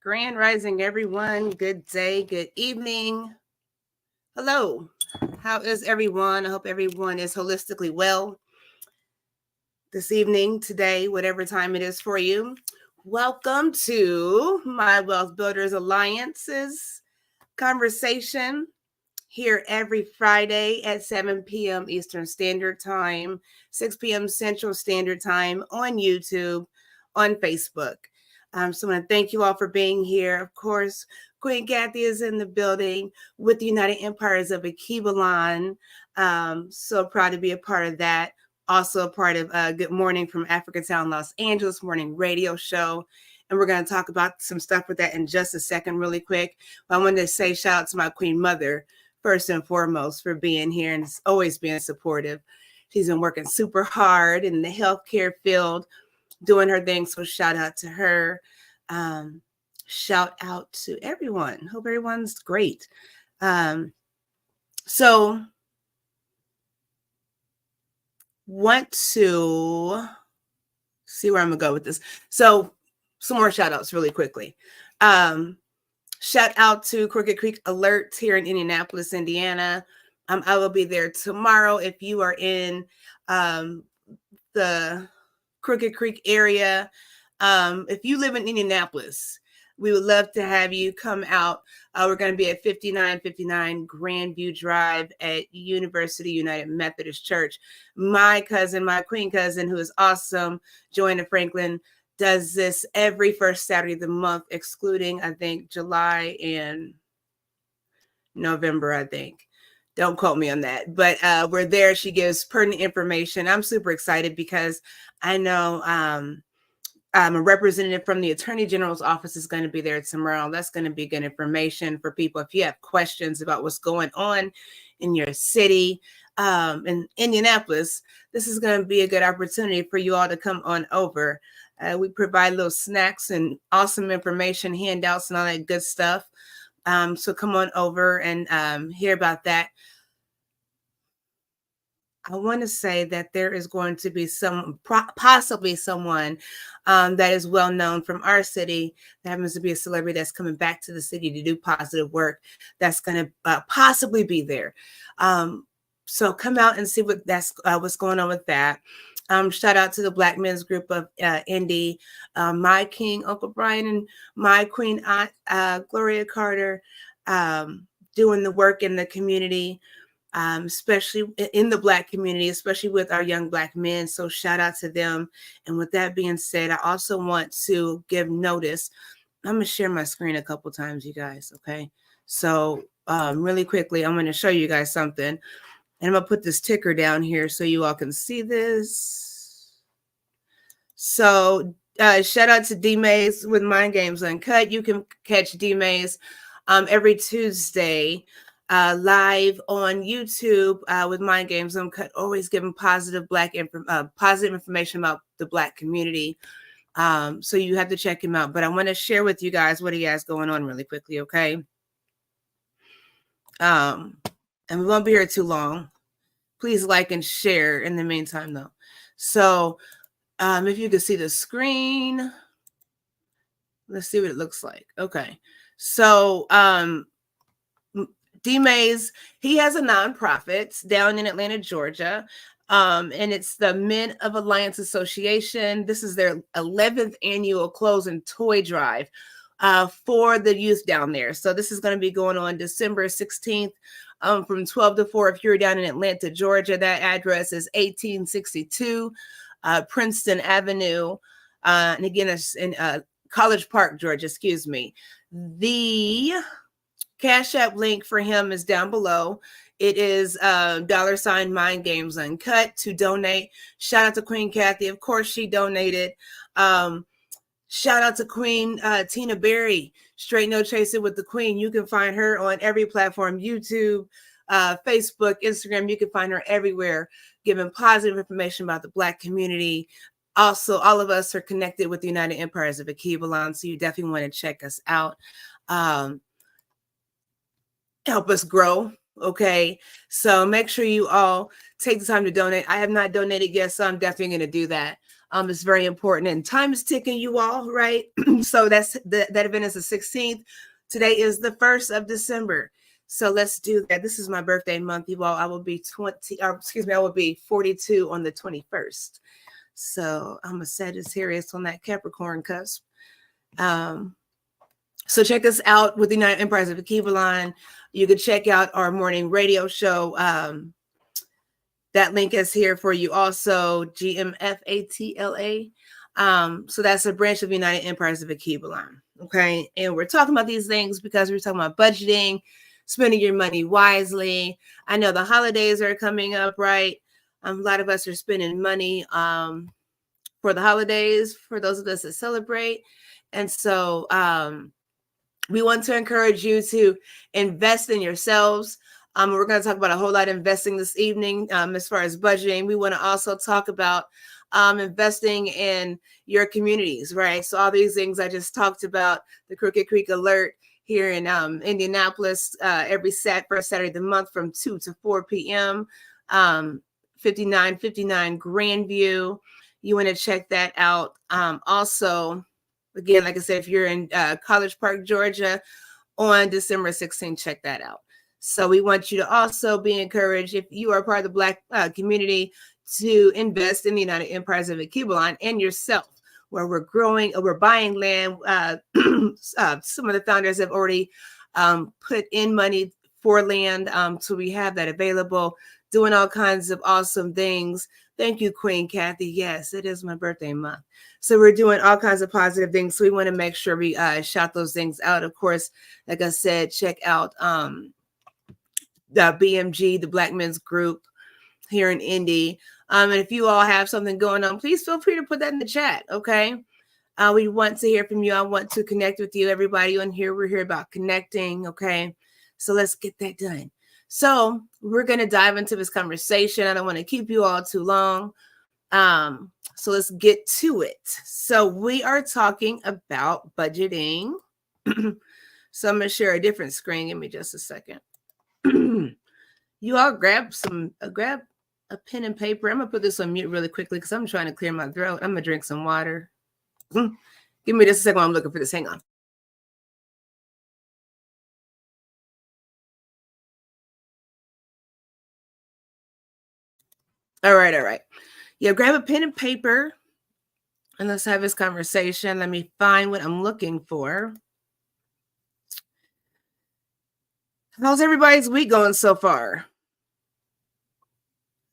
Grand Rising, everyone. Good day, good evening. Hello. How is everyone? I hope everyone is holistically well this evening, today, whatever time it is for you. Welcome to my Wealth Builders Alliance's conversation here every Friday at 7 p.m. Eastern Standard Time, 6 p.m. Central Standard Time on YouTube, on Facebook. So I want to thank you all for being here. Of course, Queen Kathy is in the building with the United Empires of Akibalan. So proud to be a part of that. Also a part of Good Morning from Africatown, Los Angeles morning radio show. And we're going to talk about some stuff with that in just a second really quick. But I wanted to say shout out to my Queen Mother, first and foremost, for being here and always being supportive. She's been working super hard in the healthcare field, doing her thing. So shout out to her. Shout out to everyone. Hope everyone's great. So want to see where I'm gonna go with this. So some more shout outs really quickly. Shout out to Crooked Creek Alerts here in Indianapolis, Indiana. I will be there tomorrow. If you are in the Crooked Creek area, if you live in Indianapolis, we would love to have you come out. We're going to be at 5959 Grandview Drive at University United Methodist Church. My cousin, my queen cousin, who is awesome, Joanna Franklin, does this every first Saturday of the month, excluding, I think, July and November, I think. Don't quote me on that. But we're there. She gives pertinent information. I'm super excited because I know a representative from the Attorney General's office is going to be there tomorrow. That's going to be good information for people. If you have questions about what's going on in your city, in Indianapolis, this is going to be a good opportunity for you all to come on over. We provide little snacks and awesome information, handouts, and all that good stuff. So come on over and hear about that. I want to say that there is going to be possibly someone that is well known from our city that happens to be a celebrity that's coming back to the city to do positive work that's going to possibly be there. So come out and see what's going on with that. Shout out to the Black Men's Group of Indy, my King Uncle Brian and my Queen Aunt Gloria Carter, doing the work in the community. Especially in the Black community, especially with our young Black men. So shout out to them. And with that being said, I also want to give notice. I'm going to share my screen a couple times, you guys. Okay. So really quickly, I'm going to show you guys something. And I'm going to put this ticker down here so you all can see this. So shout out to D Mays with Mind Games Uncut. You can catch D Mays every Tuesday live on YouTube with Mind Games Uncut, always giving positive positive information about the Black community. So you have to check him out. But I want to share with you guys what he has going on really quickly, okay? And we won't be here too long. Please like and share in the meantime, though. So if you can see the screen, let's see what it looks like. Okay. So D Mays, he has a nonprofit down in Atlanta, Georgia. And it's the Men of Alliance Association. This is their 11th annual clothes and toy drive for the youth down there. So this is going to be going on December 16th from 12 to 4. If you're down in Atlanta, Georgia, that address is 1862 Princeton Avenue. And again, it's in College Park, Georgia, excuse me. The Cash App link for him is down below. It is $ Mind Games Uncut to donate. Shout out to Queen Kathy. Of course, she donated. Shout out to Queen Tina Berry, Straight No Chaser with the Queen. You can find her on every platform, YouTube, Facebook, Instagram. You can find her everywhere, giving positive information about the Black community. Also, all of us are connected with the United Empires of Akibalon, so you definitely want to check us out. Help us grow. Okay. So make sure you all take the time to donate. I have not donated yet, so I'm definitely going to do that. It's very important, and time is ticking, you all, right? So that event is the 16th. Today is the 1st of December. So let's do that. This is my birthday month, you all. I will be 42 on the 21st. So I'm a Sagittarius on that Capricorn cusp. So check us out with the United Empires of Akibalon. You can check out our morning radio show. That link is here for you also, GMFATLA. So that's a branch of United Empires of Akibalon. Okay. And we're talking about these things because we're talking about budgeting, spending your money wisely. I know the holidays are coming up, right? A lot of us are spending money for the holidays, for those of us that celebrate. And so we want to encourage you to invest in yourselves. We're going to talk about a whole lot of investing this evening as far as budgeting. We want to also talk about investing in your communities, right? So all these things I just talked about, the Crooked Creek Alert here in Indianapolis, every first Saturday of the month from 2 to 4 p.m., 5959 Grandview. You want to check that out. Also, again, like I said, if you're in College Park, Georgia, on December 16th, check that out. So we want you to also be encouraged, if you are part of the Black community, to invest in the United Empires of Akibalon and yourself, where we're growing, we're buying land. Some of the founders have already put in money for land, so we have that available, doing all kinds of awesome things. Thank you, Queen Kathy. Yes, it is my birthday month. So we're doing all kinds of positive things. So we want to make sure we shout those things out. Of course, like I said, check out the BMG, the Black Men's Group here in Indy. And if you all have something going on, please feel free to put that in the chat, okay? We want to hear from you. I want to connect with you. Everybody on here, we're here about connecting, okay? So let's get that done. So we're going to dive into this conversation. I don't want to keep you all too long. So let's get to it. So we are talking about budgeting. So I'm going to share a different screen. Give me just a second. You all grab a pen and paper. I'm going to put this on mute really quickly because I'm trying to clear my throat. I'm going to drink some water. Give me just a second while I'm looking for this. Hang on. All right. Yeah, grab a pen and paper and let's have this conversation. Let me find what I'm looking for. How's everybody's week going so far?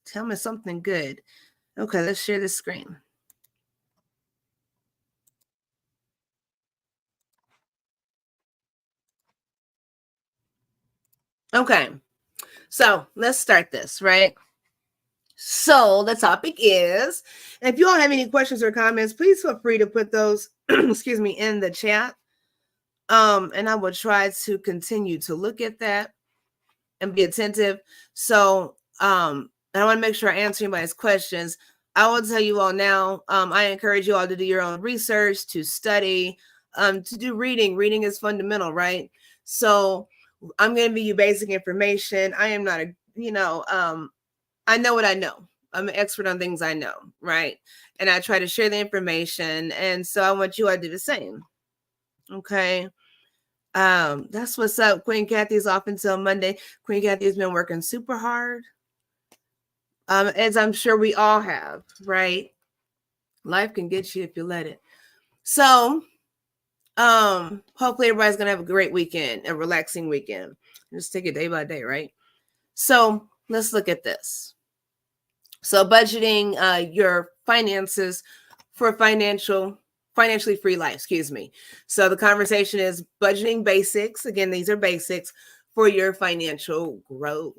Tell me something good. Okay, let's share this screen. Okay, so let's start this, right? So the topic is, if you all have any questions or comments, please feel free to put those, excuse me, in the chat. And I will try to continue to look at that and be attentive. So I want to make sure I answer anybody's questions. I will tell you all now, I encourage you all to do your own research, to study, to do reading. Reading is fundamental, right? So I'm going to give you basic information. I am not a, I know what I know. I'm an expert on things I know, right? And I try to share the information. And so I want you all to do the same. Okay. That's what's up. Queen Kathy's off until Monday. Queen Kathy has been working super hard. As I'm sure we all have, right? Life can get you if you let it. So, hopefully everybody's gonna have a great weekend, a relaxing weekend. Just take it day by day, right? So let's look at this. So budgeting your finances for financially free life, excuse me. So the conversation is budgeting basics. Again, these are basics for your financial growth.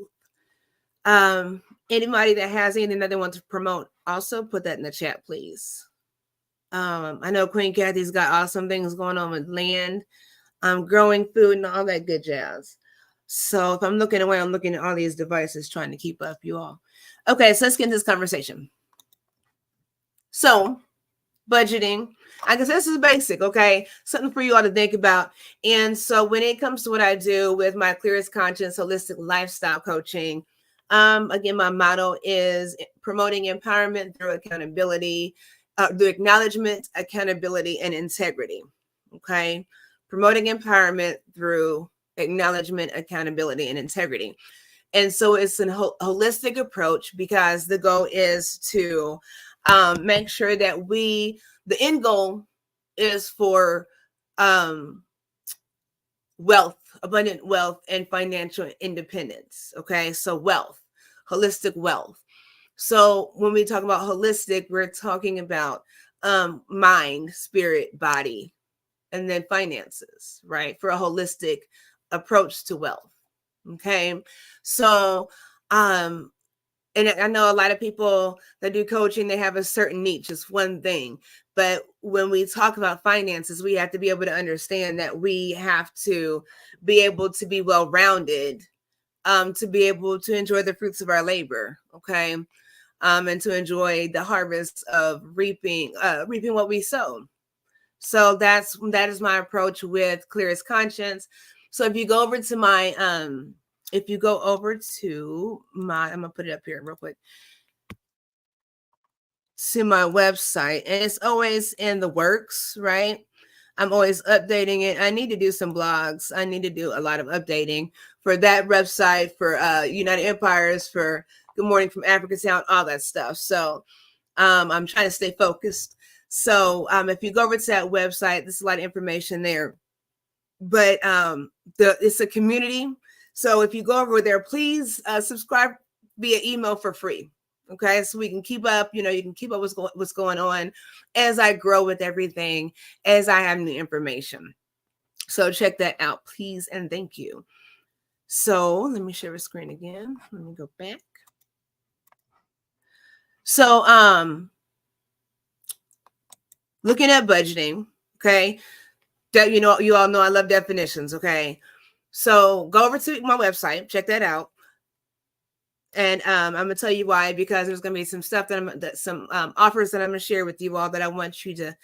Anybody that has anything that they want to promote, also put that in the chat, please. I know Queen Kathy's got awesome things going on with land, growing food and all that good jazz. So if I'm looking away, I'm looking at all these devices trying to keep up, you all. Okay, so let's get into this conversation. So budgeting, I guess this is basic, okay? Something for you all to think about. And so when it comes to what I do with my Clearest Conscious Holistic Lifestyle Coaching, again, my motto is promoting empowerment through accountability, through acknowledgement, accountability, and integrity, okay? Promoting empowerment through acknowledgement, accountability, and integrity. And so it's a holistic approach because the goal is to make sure that the end goal is for wealth, abundant wealth, and financial independence. Okay, so wealth, holistic wealth. So when we talk about holistic, we're talking about mind, spirit, body, and then finances, right? For a holistic approach to wealth. Okay, so and I know a lot of people that do coaching, they have a certain niche, it's one thing. But when we talk about finances, we have to be able to understand that we have to be able to be well-rounded, to be able to enjoy the fruits of our labor, okay? And to enjoy the harvest of reaping what we sow. So that is my approach with Clearest Conscience. So if you go over to my I'm gonna put it up here real quick, to my website, and it's always in the works, right? I'm always updating it. I need to do some blogs. I need to do a lot of updating for that website, for United Empires, for Good Morning from Africa Town, all that stuff. So I'm trying to stay focused. So if you go over to that website, there's a lot of information there. But it's a community. So if you go over there, please subscribe via email for free. Okay, so we can keep up, you can keep up what's going on as I grow with everything, as I have new information. So check that out, please, and thank you. So let me share a screen again. Let me go back. So looking at budgeting, okay, you all know I love definitions, okay? So go over to my website, check that out. And I'm gonna tell you why, because there's gonna be some stuff some offers that I'm gonna share with you all that I want you to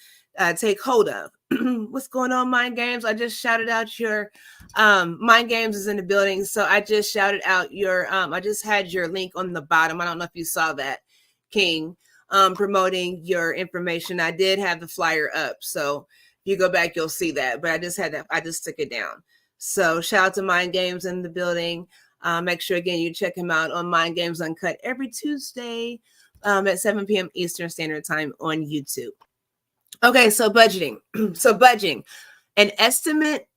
take hold of. What's going on, Mind Games? I just shouted out your Mind Games is in the building, so I just shouted out your I just had your link on the bottom. I don't know if you saw that, King, promoting your information. I did have the flyer up, so if you go back, you'll see that. But I just had that. I just took it down. So shout out to Mind Games in the building. Make sure, again, you check him out on Mind Games Uncut every Tuesday at 7 p.m. Eastern Standard Time on YouTube. Okay, so budgeting. So budgeting, an estimate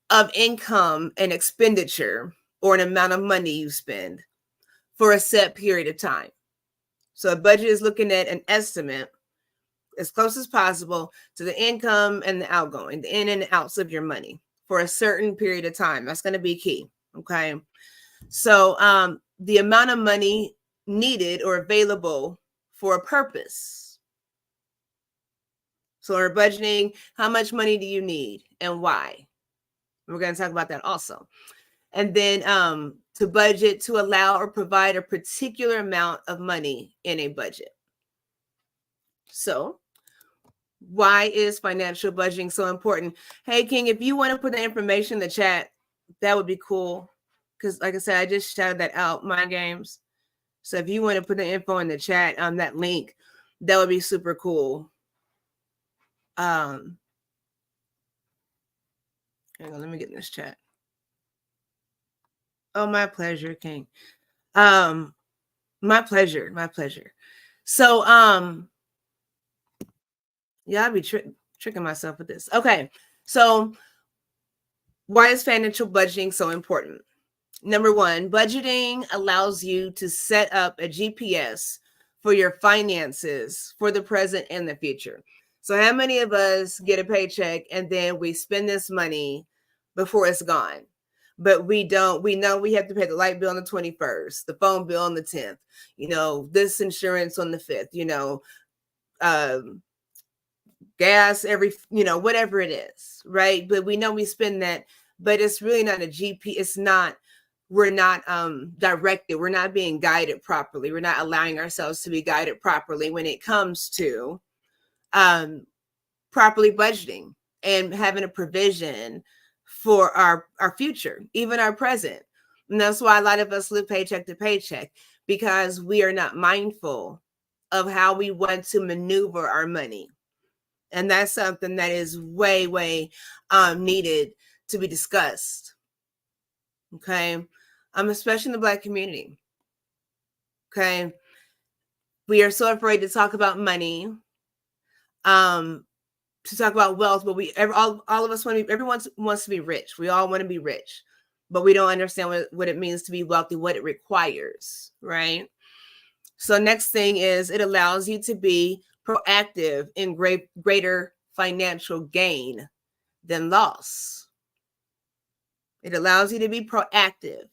of income and expenditure, or an amount of money you spend for a set period of time. So a budget is looking at an estimate as close as possible to the income and the outgoing, the in and outs of your money for a certain period of time. That's going to be key. Okay. So the amount of money needed or available for a purpose. So we're budgeting, how much money do you need and why? We're going to talk about that also. And then to budget to allow or provide a particular amount of money in a budget. So why is financial budgeting so important? Hey, King, if you want to put the information in the chat, that would be cool. Because like I said, I just shouted that out, Mind Games. So if you want to put the info in the chat on that link, that would be super cool. Hang on, let me get in this chat. Oh, my pleasure, King. My pleasure. So, yeah, I'll be tricking myself with this. Okay, so why is financial budgeting so important? Number one, budgeting allows you to set up a GPS for your finances for the present and the future. So how many of us get a paycheck and then we spend this money before it's gone? But we know we have to pay the light bill on the 21st, the phone bill on the 10th, this insurance on the 5th, gas every, whatever it is, right? But we know we spend that, but it's really not a GP. We're not directed. We're not being guided properly. We're not allowing ourselves to be guided properly when it comes to properly budgeting and having a provision for our future, even our present. And that's why a lot of us live paycheck to paycheck, because we are not mindful of how we want to maneuver our money. And that's something that is way, way needed to be discussed. Okay. Especially in the Black community. Okay. We are so afraid to talk about money, to talk about wealth, but all of us everyone wants to be rich. We all want to be rich, but we don't understand what it means to be wealthy, what it requires, right? So next thing is, it allows you to be proactive in greater financial gain than loss. It allows you to be proactive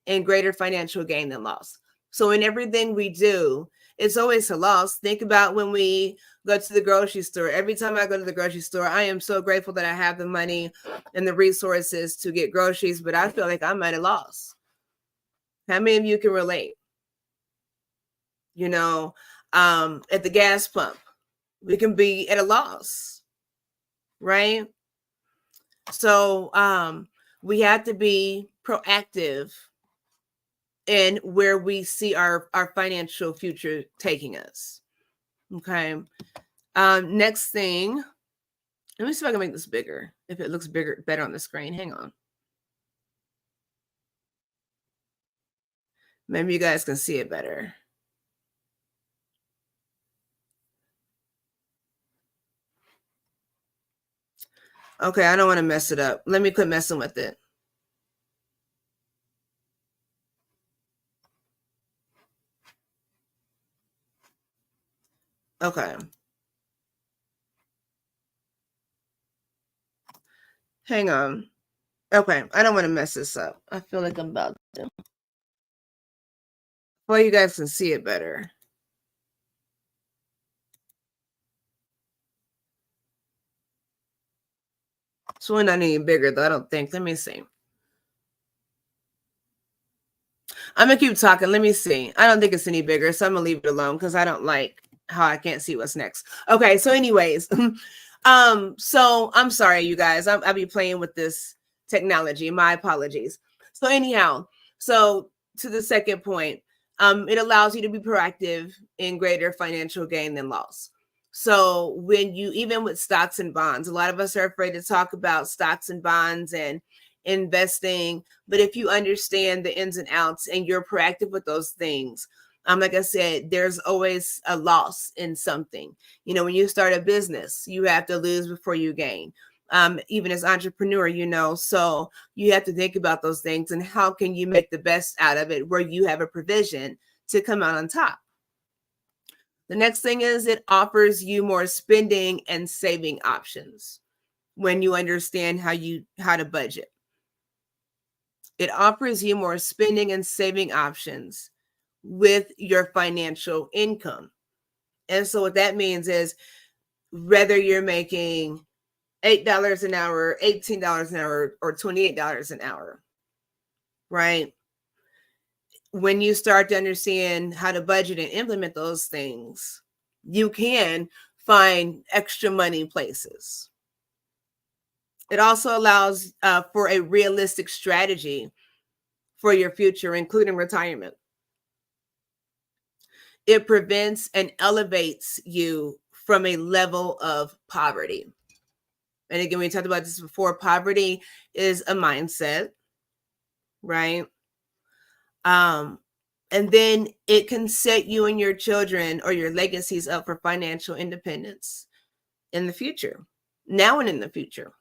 in greater financial gain than loss. So in everything we do, it's always a loss. Think about when we go to the grocery store. Every time I go to the grocery store, I am so grateful that I have the money and the resources to get groceries, but I feel like I'm at a loss. How many of you can relate? At the gas pump, we can be at a loss, right? So we have to be proactive in where we see our financial future taking us. Okay. Next thing, let me see if I can make this bigger. If it looks better on the screen, hang on. Maybe you guys can see it better. Okay, I don't want to mess it up. Let me quit messing with it. Okay. Hang on. Okay, I don't want to mess this up. I feel like I'm about to. Well, you guys can see it better. It's really not any bigger, though, I don't think. Let me see. I'm gonna keep talking. Let me see. I don't think it's any bigger, so I'm gonna leave it alone because I don't like how I can't see what's next. Okay, so anyways, so I'm sorry, you guys. I'll be playing with this technology. My apologies. So anyhow, so to the second point, it allows you to be proactive in greater financial gain than loss. So when you, even with stocks and bonds, a lot of us are afraid to talk about stocks and bonds and investing. But if you understand the ins and outs and you're proactive with those things, like I said, there's always a loss in something. You know, when you start a business, you have to lose before you gain. Even as entrepreneur, you know, so you have to think about those things and how can you make the best out of it where you have a provision to come out on top. The next thing is it offers you more spending and saving options when you understand how to budget. It offers you more spending and saving options with your financial income. And so what that means is whether you're making $8 an hour, $18 an hour, or $28 an hour, right? When you start to understand how to budget and implement those things, you can find extra money places. It also allows for a realistic strategy for your future, including retirement. It prevents and elevates you from a level of poverty. And again, we talked about this before. Poverty is a mindset, right? And then it can set you and your children or your legacies up for financial independence in the future, now and in the future.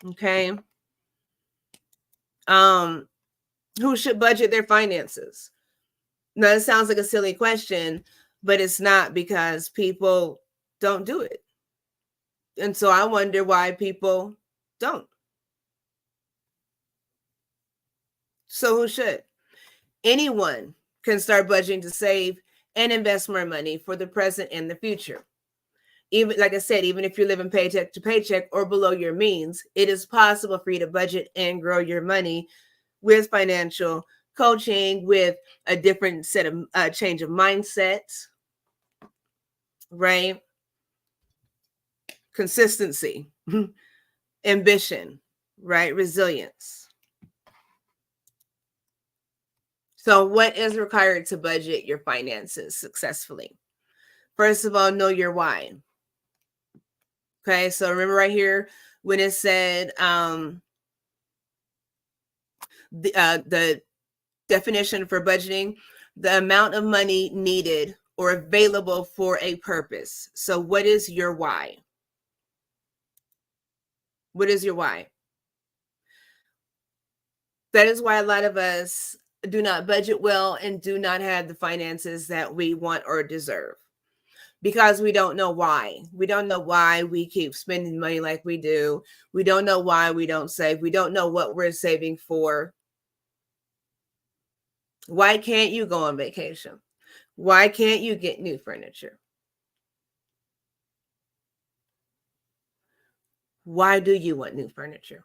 Okay. Who should budget their finances? Now, it sounds like a silly question, but it's not, because people don't do it. And so I wonder why people don't. So who should? Anyone can start budgeting to save and invest more money for the present and the future. Even, like I said, even if you're living paycheck to paycheck or below your means, it is possible for you to budget and grow your money with financial coaching, with a different set of change of mindset, right? Consistency, ambition, right? Resilience. So what is required to budget your finances successfully? First of all, know your why. Okay, so remember right here when it said the definition for budgeting, the amount of money needed or available for a purpose. So what is your why? What is your why? That is why a lot of us do not budget well and do not have the finances that we want or deserve, because we don't know why. We don't know why we keep spending money like we do. We don't know why we don't save. We don't know what we're saving for. Why can't you go on vacation? Why can't you get new furniture? Why do you want new furniture?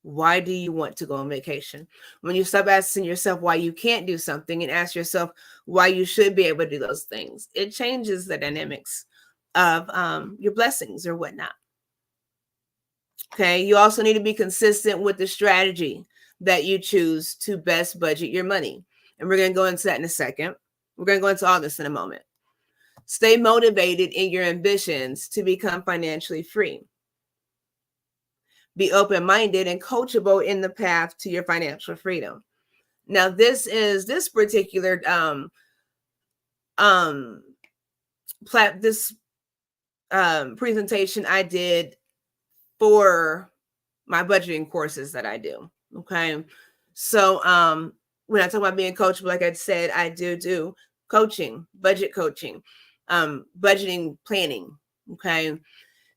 Why do you want to go on vacation? When you stop asking yourself why you can't do something and ask yourself why you should be able to do those things, it changes the dynamics of your blessings or whatnot. Okay. You also need to be consistent with the strategy that you choose to best budget your money. And we're going to go into that in a second. We're going to go into all this in a moment. Stay motivated in your ambitions to become financially free. Be open-minded and coachable in the path to your financial freedom. Now, this particular presentation I did for my budgeting courses that I do. Okay. So when I talk about being coachable, like I said, I do coaching, budget coaching, budgeting planning. Okay.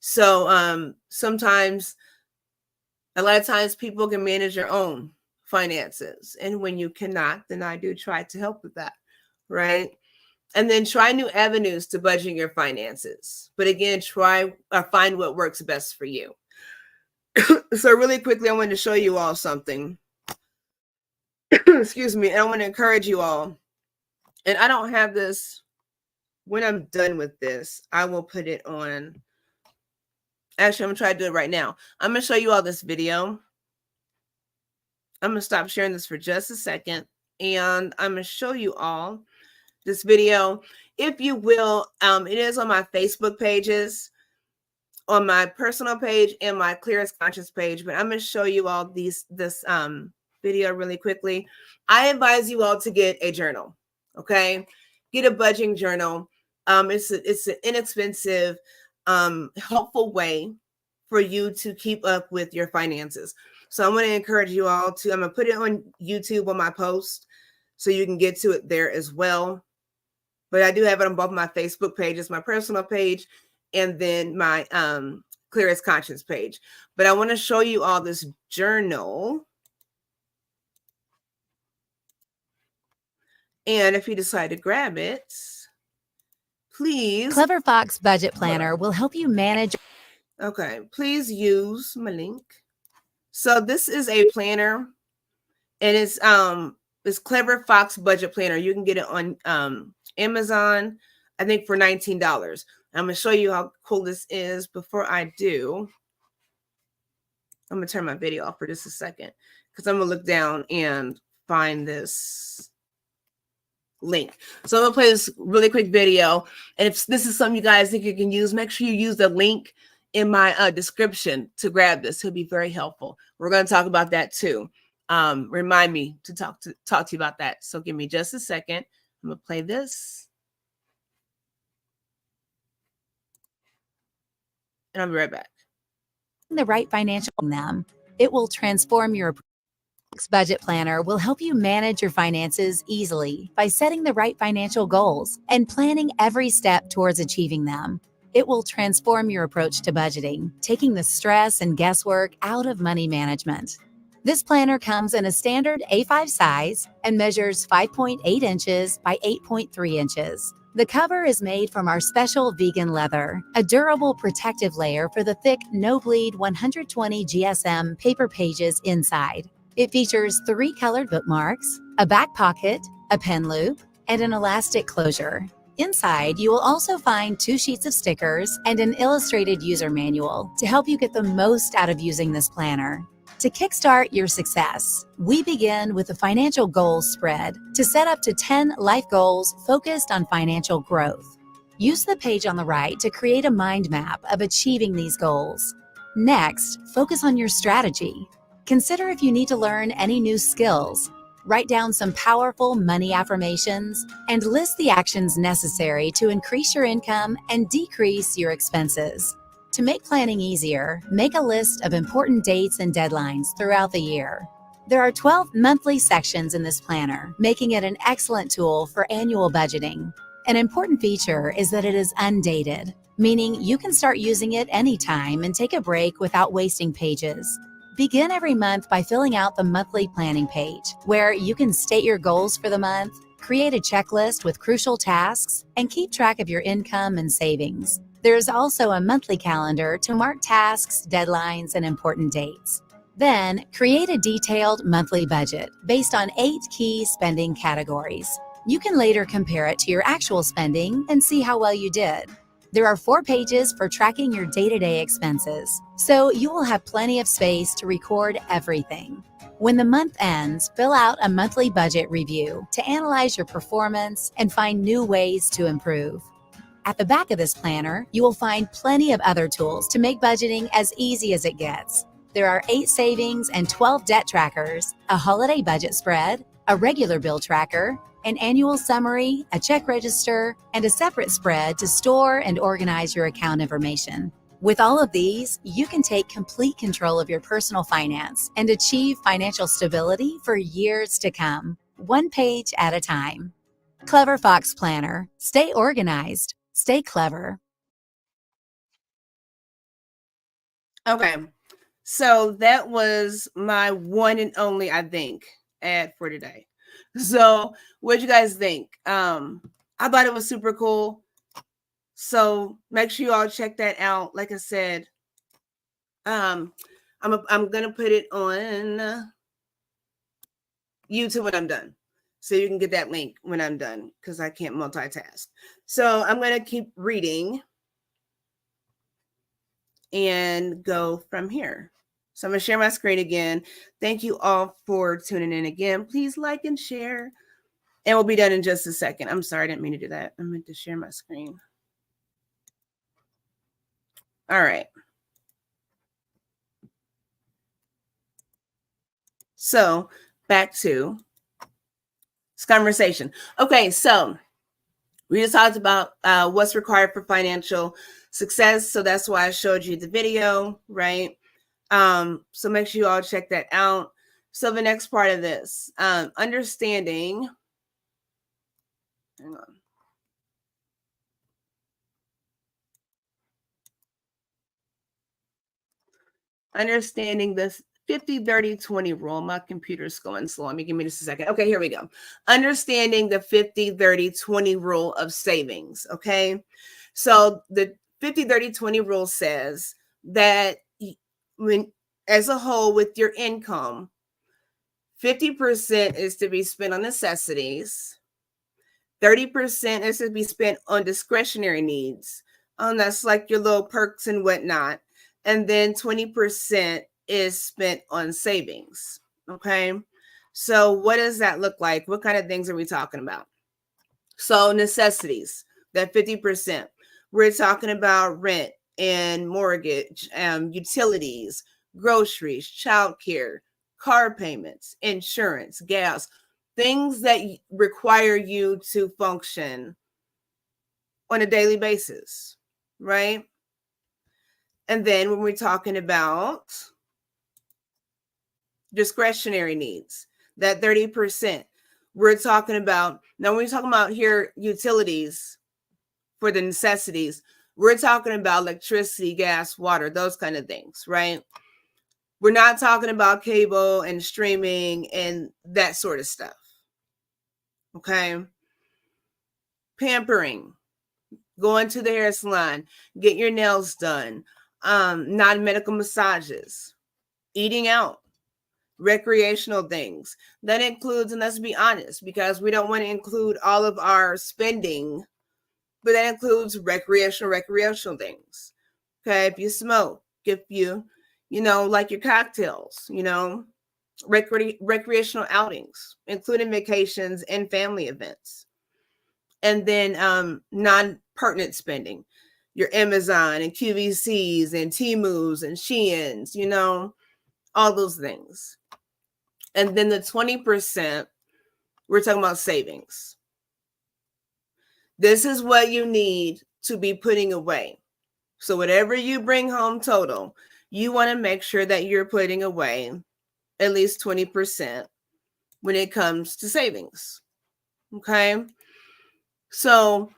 So sometimes, a lot of times people can manage their own finances. And when you cannot, then I do try to help with that. Right. And then try new avenues to budgeting your finances. But again, find what works best for you. So really quickly, I wanted to show you all something. Excuse me. And I want to encourage you all. And I don't have this. When I'm done with this, I will put it on. Actually, I'm going to try to do it right now. I'm going to show you all this video. I'm going to stop sharing this for just a second. And I'm going to show you all this video. If you will, it is on my Facebook pages, on my personal page and my Clear as Conscious page. But I'm going to show you all this video really quickly. I advise you all to get a journal. Okay, get a budgeting journal. It's an inexpensive, helpful way for you to keep up with your finances. So I'm going to encourage you all to. I'm going to put it on YouTube on my post, so you can get to it there as well. But I do have it on both my Facebook pages, my personal page, and then my Clear as Conscious page. But I want to show you all this journal. And if you decide to grab it, please. Clever Fox Budget Planner will help you manage. Okay, please use my link. So this is a planner, and it's Clever Fox Budget Planner. You can get it on Amazon, I think for $19. I'm going to show you how cool this is. Before I do, I'm going to turn my video off for just a second, because I'm going to look down and find this link. So I'm going to play this really quick video. And if this is something you guys think you can use, make sure you use the link in my description to grab this. It'll be very helpful. We're going to talk about that too. Remind me to talk to you about that. So give me just a second. I'm going to play this. And I'll be right back. The right financial them. It will transform your budget planner will help you manage your finances easily by setting the right financial goals and planning every step towards achieving them. It will transform your approach to budgeting, taking the stress and guesswork out of money management. This planner comes in a standard A5 size and measures 5.8 inches by 8.3 inches. The cover is made from our special vegan leather, a durable protective layer for the thick, no-bleed 120 GSM paper pages inside. It features 3 colored bookmarks, a back pocket, a pen loop, and an elastic closure. Inside, you will also find 2 sheets of stickers and an illustrated user manual to help you get the most out of using this planner. To kickstart your success, we begin with a financial goals spread to set up to 10 life goals focused on financial growth. Use the page on the right to create a mind map of achieving these goals. Next, focus on your strategy. Consider if you need to learn any new skills. Write down some powerful money affirmations and list the actions necessary to increase your income and decrease your expenses. To make planning easier, make a list of important dates and deadlines throughout the year. There are 12 monthly sections in this planner, making it an excellent tool for annual budgeting. An important feature is that it is undated, meaning you can start using it anytime and take a break without wasting pages. Begin every month by filling out the monthly planning page, where you can state your goals for the month, create a checklist with crucial tasks, and keep track of your income and savings. There is also a monthly calendar to mark tasks, deadlines, and important dates. Then, create a detailed monthly budget based on 8 key spending categories. You can later compare it to your actual spending and see how well you did. There are 4 pages for tracking your day-to-day expenses, so you will have plenty of space to record everything. When the month ends, fill out a monthly budget review to analyze your performance and find new ways to improve. At the back of this planner, you will find plenty of other tools to make budgeting as easy as it gets. There are 8 savings and 12 debt trackers, a holiday budget spread, a regular bill tracker, an annual summary, a check register, and a separate spread to store and organize your account information. With all of these, you can take complete control of your personal finance and achieve financial stability for years to come, one page at a time. Clever Fox Planner. Stay organized. Stay clever. Okay, so that was my one and only, I think, ad for today. So what'd you guys think? I thought it was super cool. So make sure you all check that out. Like I said, I'm gonna put it on YouTube when I'm done. So you can get that link when I'm done because I can't multitask. So I'm going to keep reading and go from here. So I'm going to share my screen again. Thank you all for tuning in again. Please like and share. And we'll be done in just a second. I'm sorry, I didn't mean to do that. I meant to share my screen. All right. So back to this conversation. Okay, so we just talked about what's required for financial success. So that's why I showed you the video, right? So make sure you all check that out. So the next part of this, understanding, hang on. Understanding this 50-30-20 rule. My computer's going slow. Let me give me just a second. Okay, here we go. Understanding the 50-30-20 rule of savings. Okay. So the 50-30-20 rule says that when, as a whole, with your income, 50% is to be spent on necessities, 30% is to be spent on discretionary needs. That's like your little perks and whatnot. And then 20% is spent on savings. Okay. So what does that look like? What kind of things are we talking about? So necessities, that 50%. We're talking about rent and mortgage, utilities, groceries, childcare, car payments, insurance, gas, things that require you to function on a daily basis, right? And then when we're talking about discretionary needs, that 30%, we're talking about, now when we're talking about here utilities for the necessities, we're talking about electricity, gas, water, those kind of things, right? We're not talking about cable and streaming and that sort of stuff. Okay. Pampering, going to the hair salon, get your nails done, non-medical massages, eating out, recreational things. That includes, and let's be honest, because we don't want to include all of our spending, but that includes recreational things. Okay. If you smoke, if you like your cocktails, recreational outings, including vacations and family events. And then non-pertinent spending, your Amazon and QVCs and Temus and Sheins, all those things. And then the 20%, we're talking about savings. This is what you need to be putting away. So whatever you bring home total, you want to make sure that you're putting away at least 20% when it comes to savings. Okay. So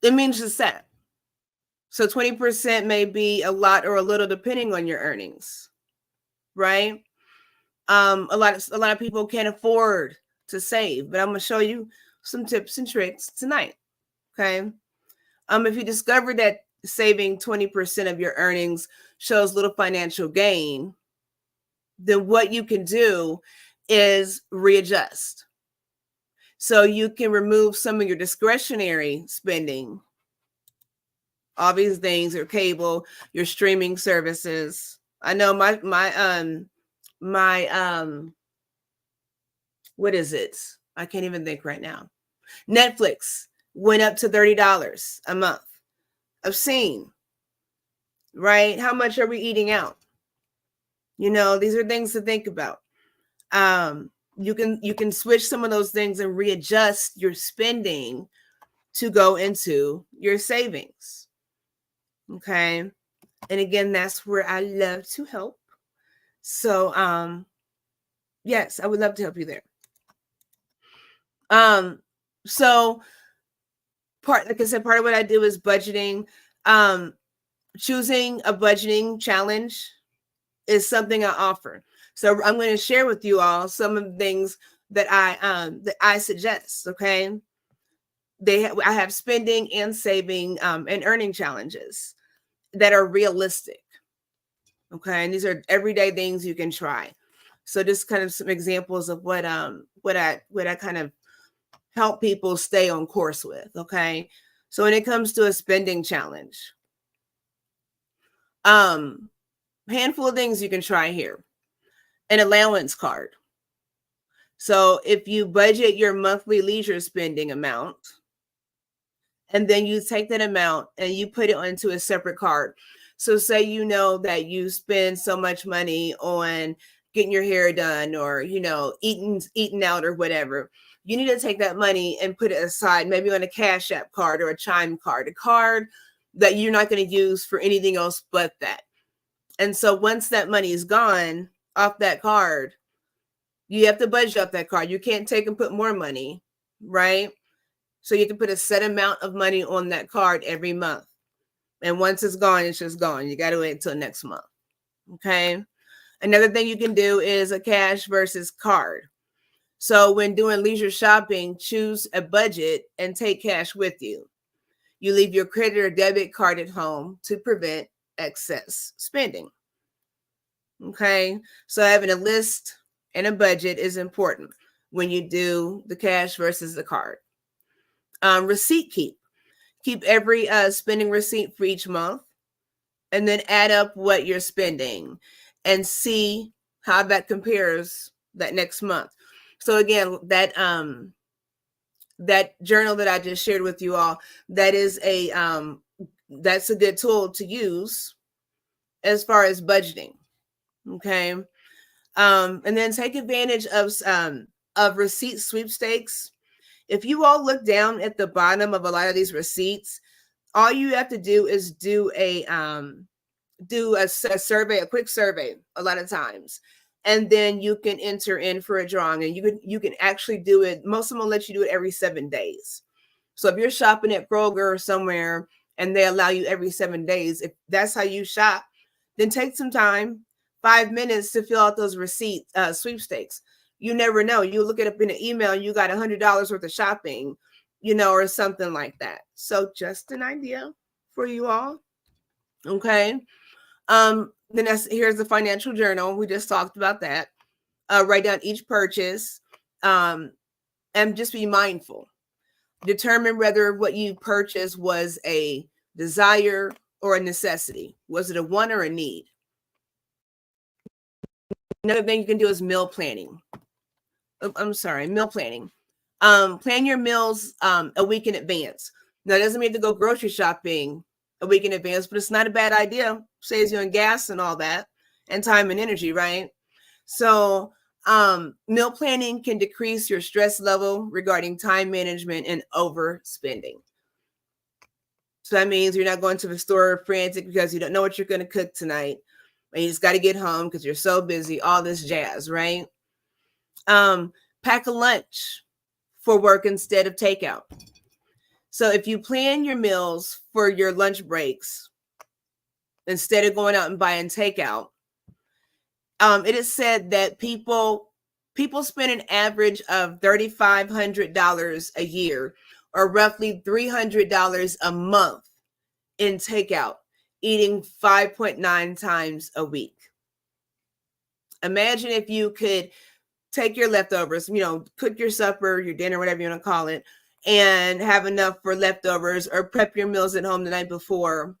it means just that. So 20% may be a lot or a little depending on your earnings, right? A lot of people can't afford to save, but I'm going to show you some tips and tricks tonight. Okay. If you discover that saving 20% of your earnings shows little financial gain, then what you can do is readjust. So you can remove some of your discretionary spending, all these things, your cable, your streaming services. I know my what is it? I can't even think right now. Netflix went up to $30 a month. Obscene, right? How much are we eating out? These are things to think about. You can switch some of those things and readjust your spending to go into your savings. Okay. And again, that's where I love to help. So, yes, I would love to help you there. So like I said, part of what I do is budgeting. Choosing a budgeting challenge is something I offer. So I'm going to share with you all some of the things that I suggest. Okay. I have spending and saving and earning challenges that are realistic. Okay. And these are everyday things you can try. So just kind of some examples of what I kind of help people stay on course with. Okay. So when it comes to a spending challenge, handful of things you can try here. An allowance card. So if you budget your monthly leisure spending amount, and then you take that amount and you put it onto a separate card. So say you know that you spend so much money on getting your hair done, or eating out or whatever. You need to take that money and put it aside, maybe on a Cash App card or a Chime card, a card that you're not going to use for anything else but that. And so once that money is gone off that card, you have to budget off that card. You can't take and put more money, right? So you have to put a set amount of money on that card every month. And once it's gone, it's just gone. You got to wait until next month. Okay. Another thing you can do is a cash versus card. So when doing leisure shopping, choose a budget and take cash with you. You leave your credit or debit card at home to prevent excess spending. Okay. So having a list and a budget is important when you do the cash versus the card. Receipt keep every spending receipt for each month, and then add up what you're spending and see how that compares that next month. So again, that journal that I just shared with you all, that is that's a good tool to use as far as budgeting. Okay. And then take advantage of receipt sweepstakes. If you all look down at the bottom of a lot of these receipts, all you have to do is do a survey, a quick survey a lot of times. And then you can enter in for a drawing, and you can actually do it. Most of them will let you do it every 7 days. So if you're shopping at Kroger or somewhere and they allow you every 7 days, if that's how you shop, then take some time, 5 minutes, to fill out those receipt sweepstakes. You never know. You look it up in an email, you got $100 worth of shopping, or something like that. So just an idea for you all. Okay. Then here's the financial journal. We just talked about that. Write down each purchase, and just be mindful. Determine whether what you purchased was a desire or a necessity. Was it a want or a need? Another thing you can do is meal planning. Meal planning. Plan your meals a week in advance. Now, it doesn't mean to go grocery shopping a week in advance, but it's not a bad idea. Saves you on gas and all that, and time and energy, right? So meal planning can decrease your stress level regarding time management and overspending. So that means you're not going to the store frantic because you don't know what you're going to cook tonight, and you just got to get home because you're so busy, all this jazz, right? Pack a lunch for work instead of takeout. So if you plan your meals for your lunch breaks instead of going out and buying takeout, it is said that people spend an average of $3,500 a year, or roughly $300 a month, in takeout, eating 5.9 times a week. Imagine if you could take your leftovers, cook your supper, your dinner, whatever you want to call it, and have enough for leftovers, or prep your meals at home the night before,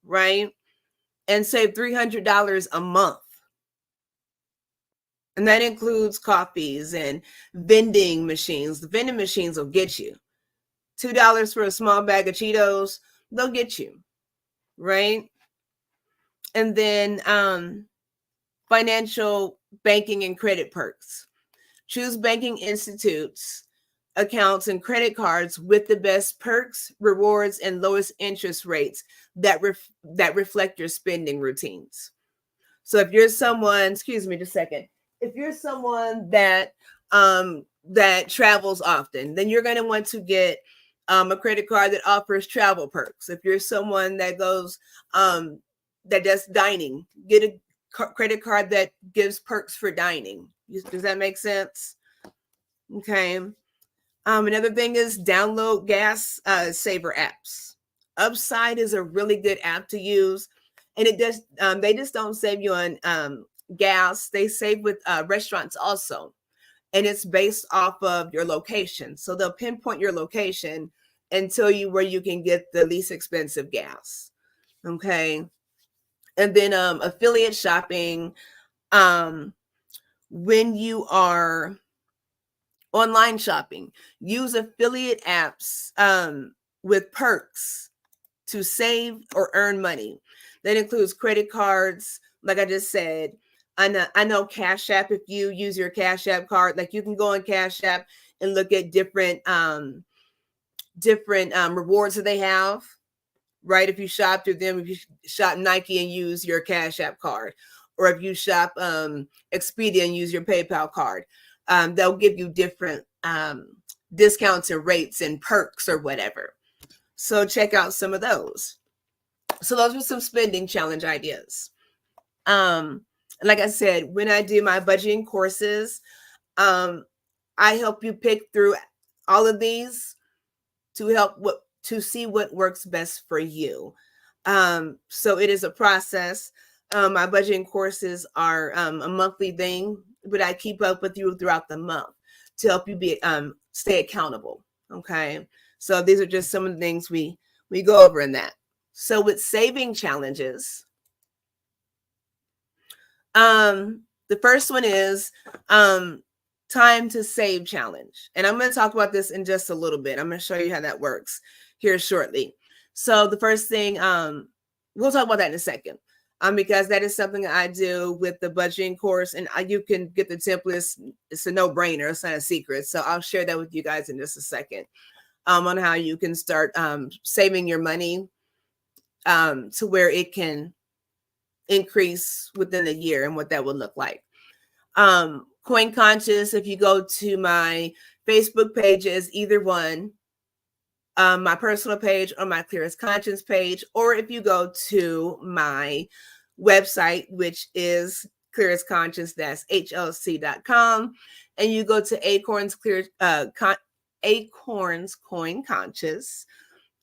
right? And save $300 a month. And that includes coffees and vending machines. The vending machines will get you. $2 for a small bag of Cheetos, they'll get you, right? And then financial banking and credit perks. Choose banking institutes, accounts, and credit cards with the best perks, rewards, and lowest interest rates that reflect your spending routines. So if you're someone, excuse me just a second, if you're someone that travels often, then you're going to want to get a credit card that offers travel perks. If you're someone that goes that does dining, get a credit card that gives perks for dining. Does that make sense? Okay. Another thing is download gas saver apps. Upside is a really good app to use, and it does. They just don't save you on gas, they save with restaurants also. And it's based off of your location. So they'll pinpoint your location and tell you where you can get the least expensive gas. Okay. And then affiliate shopping. When you are online shopping, use affiliate apps with perks to save or earn money. That includes credit cards, like I just said. I know Cash App, if you use your Cash App card, like you can go on Cash App and look at different rewards that they have, right? If you shop through them, if you shop Nike and use your Cash App card, or if you shop Expedia and use your PayPal card, they'll give you different discounts and rates and perks or whatever. So check out some of those. So those are some spending challenge ideas. Like I said, when I do my budgeting courses, I help you pick through all of these to see what works best for you. So it is a process. My budgeting courses are a monthly thing, but I keep up with you throughout the month to help you be stay accountable. Okay, so these are just some of the things we go over in that. So with saving challenges, the first one is time to save challenge. And I'm going to talk about this in just a little bit. I'm going to show you how that works here shortly. So the first thing, we'll talk about that in a second, because that is something I do with the budgeting course, and you can get the templates. It's a no-brainer. It's not a secret. So I'll share that with you guys in just a second, on how you can start saving your money to where it can increase within a year and what that would look like. Coin Conscious, if you go to my Facebook pages, either one, my personal page or my Clear as Conscience page, or if you go to my website, which is Conscious-HLC.com, and you go to Acorns Coin Conscious,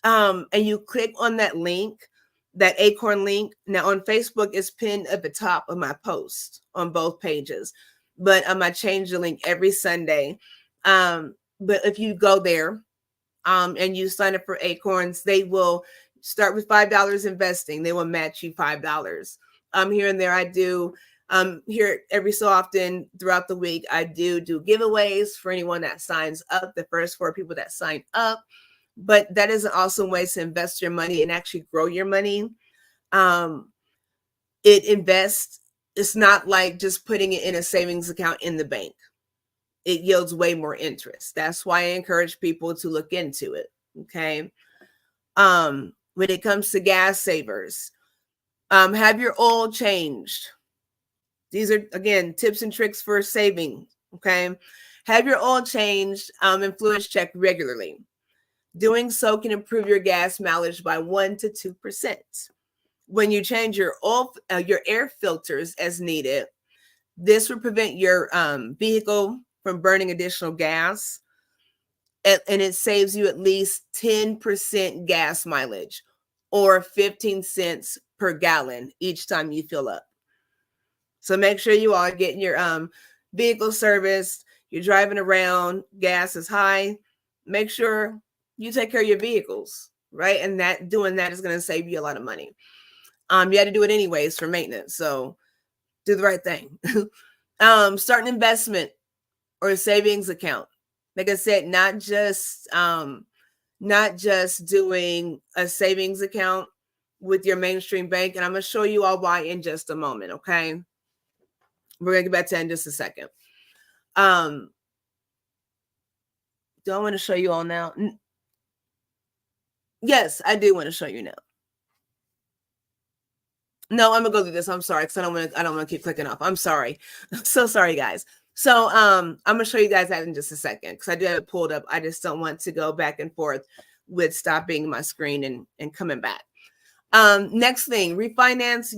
and you click on that link, that Acorn link. Now on Facebook, it's pinned at the top of my post on both pages, but I change the link every Sunday. But if you go there and you sign up for Acorns, they will start with $5 investing. They will match you $5. Here and there, I do here every so often throughout the week, I do giveaways for anyone that signs up, the first 4 people that sign up. But that is an awesome way to invest your money and actually grow your money. It's not like just putting it in a savings account in the bank. It yields way more interest. That's why I encourage people to look into it. Okay. When it comes to gas savers, have your oil changed. These are, again, tips and tricks for saving. Okay. Have your oil changed and fluids checked regularly. Doing so can improve your gas mileage by 1 to 2%. When you change your air filters as needed, this will prevent your vehicle from burning additional gas, and it saves you at least 10% gas mileage, or 15 cents per gallon each time you fill up. So make sure you are getting your vehicle serviced. You're driving around, gas is high. Make sure you take care of your vehicles, right? And doing that is going to save you a lot of money. You had to do it anyways for maintenance, so do the right thing. Start an investment or a savings account. Like I said, not just doing a savings account with your mainstream bank. And I'm going to show you all why in just a moment. Okay. We're going to get back to that in just a second. Do I want to show you all now? Yes, I do want to show you now. No, I'm gonna go through this. I'm sorry, because I don't want to keep clicking off. I'm sorry. I'm so sorry, guys. So I'm gonna show you guys that in just a second, because I do have it pulled up. I just don't want to go back and forth with stopping my screen and coming back. Next thing, refinance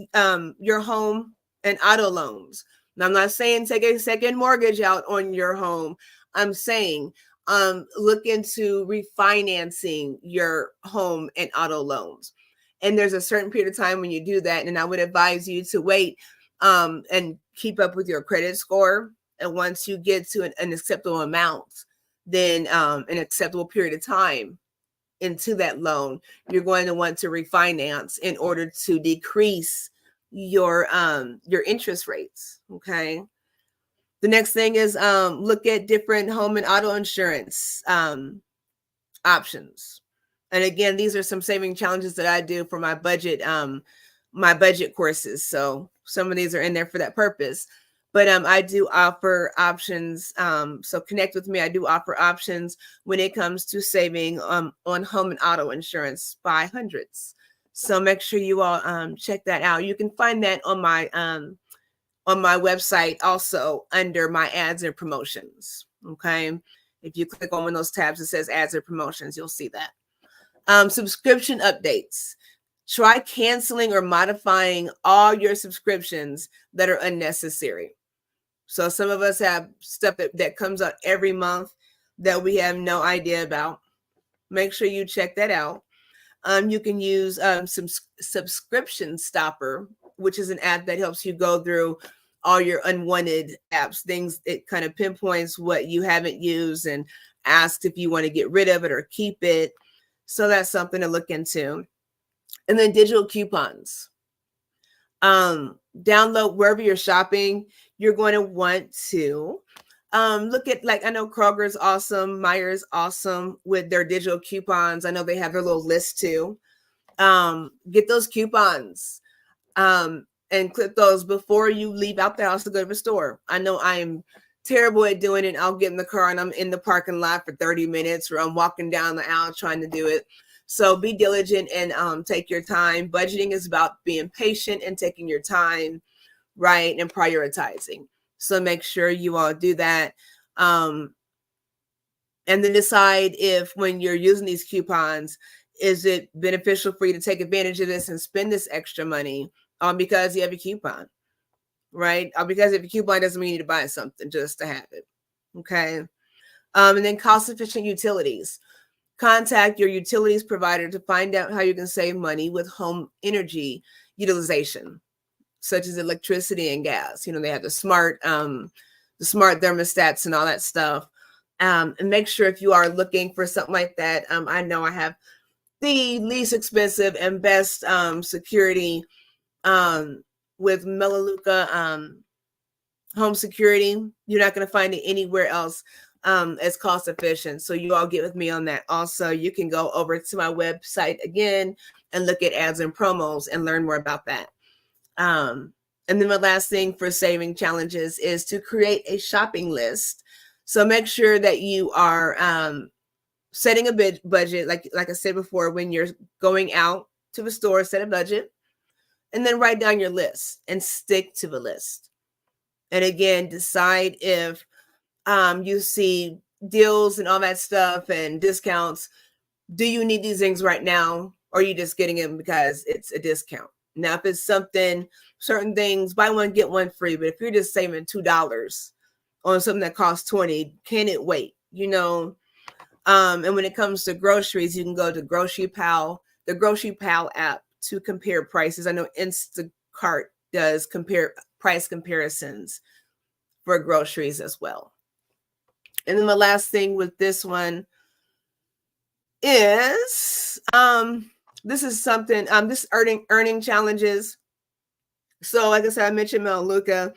your home and auto loans. Now, I'm not saying take a second mortgage out on your home. I'm saying look into refinancing your home and auto loans. And there's a certain period of time when you do that, and I would advise you to wait and keep up with your credit score. And once you get to an acceptable amount, then an acceptable period of time into that loan, you're going to want to refinance in order to decrease your interest rates. Okay. The next thing is look at different home and auto insurance options. And again, these are some saving challenges that I do for my budget courses. So some of these are in there for that purpose. But I do offer options. So connect with me. I do offer options when it comes to saving on home and auto insurance by hundreds. So make sure you all check that out. You can find that on my website also under my ads and promotions. Okay. If you click on one of those tabs that says ads and promotions, you'll see that. Subscription updates. Try canceling or modifying all your subscriptions that are unnecessary. So some of us have stuff that comes out every month that we have no idea about. Make sure you check that out. You can use some subscription stopper, which is an app that helps you go through all your unwanted apps, things. It kind of pinpoints what you haven't used and asks if you want to get rid of it or keep it. So that's something to look into. And then digital coupons. Download wherever you're shopping. You're going to want to look at, like, I know Kroger's awesome, Meijer's awesome with their digital coupons. I know they have their little list too. Get those coupons and clip those before you leave out the house to go to the store. I know I'm terrible at doing it. I'll get in the car and I'm in the parking lot for 30 minutes, or I'm walking down the aisle trying to do it. So be diligent and take your time. Budgeting is about being patient and taking your time, right, and prioritizing. So make sure you all do that. And then decide if, when you're using these coupons, is it beneficial for you to take advantage of this and spend this extra money because you have a coupon, right? Because if a coupon doesn't mean you need to buy something just to have it. Okay. And then cost-efficient utilities. Contact your utilities provider to find out how you can save money with home energy utilization, such as electricity and gas. You know, they have the smart thermostats and all that stuff. And make sure, if you are looking for something like that, I know I have the least expensive and best security with Melaleuca home security. You're not going to find it anywhere else as cost efficient. So you all get with me on that. Also, you can go over to my website again and look at ads and promos and learn more about that. And then the last thing for saving challenges is to create a shopping list. So make sure that you are setting a budget. Like I said before, when you're going out to the store, set a budget, and then write down your list and stick to the list. And again, decide if you see deals and all that stuff and discounts. Do you need these things right now, or are you just getting them because it's a discount? Now, if it's certain things, buy one, get one free. But if you're just saving $2 on something that costs $20, can it wait? You know, and when it comes to groceries, you can go to the Grocery Pal app to compare prices. I know Instacart does price comparisons for groceries as well. And then the last thing with this one is this is something, this earning challenges. So like I said, I mentioned Melaleuca.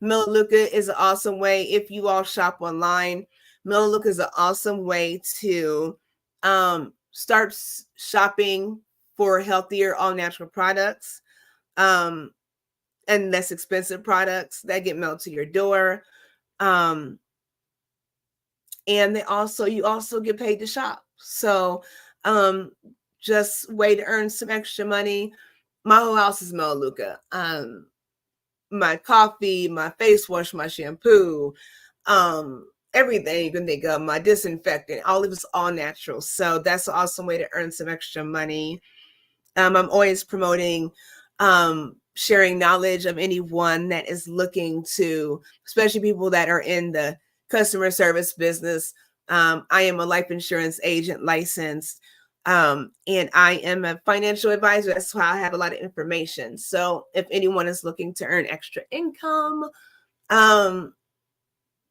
Melaleuca is an awesome way. If you all shop online, Melaleuca is an awesome way to start shopping for healthier, all natural products and less expensive products that get mailed to your door. And you also get paid to shop. So just way to earn some extra money. My whole house is Melaleuca. My coffee, my face wash, my shampoo, everything you can think of, my disinfectant, all of it's all natural. So that's an awesome way to earn some extra money. I'm always promoting sharing knowledge of anyone that is looking to, especially people that are in the customer service business. I am a life insurance agent licensed. And I am a financial advisor. That's why I have a lot of information. So if anyone is looking to earn extra income,